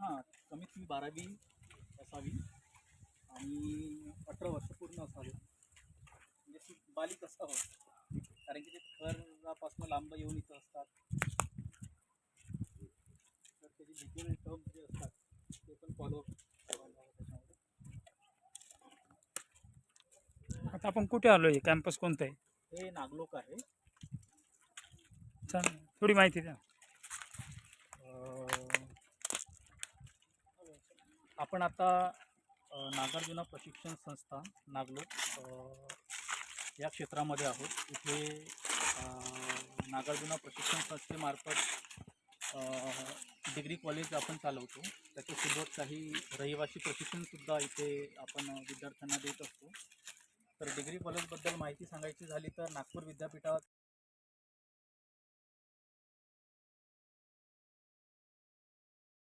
हां, कमीत कमी 12वी असावी आणि 18 वर्ष पूर्ण असावे. म्हणजे बालिक असावं. कारण की ते घरापासून लांब येऊन इथं असतात. तर त्याचे लिगल टर्म्स जे असतात ते पण फॉलो करायला हवं त्याच्यामध्ये. आता आपण कुठे आलो आहे? कॅम्पस कोणतं आहे? हे नागलोक आहे. सांग, थोडी माहिती द्या. आपण आता नागार्जुना प्रशिक्षण संस्था नागलोक या क्षेत्रामध्ये आहोत. इथे नागार्जुना प्रशिक्षण संस्थेमार्फत डिग्री कॉलेज आपण चालवतो. त्याच्यासोबत काही रहिवासी प्रशिक्षणसुद्धा इथे आपण विद्यार्थ्यांना देत असतो. तर डिग्री कॉलेजबद्दल माहिती सांगायची झाली तर नागपूर विद्यापीठात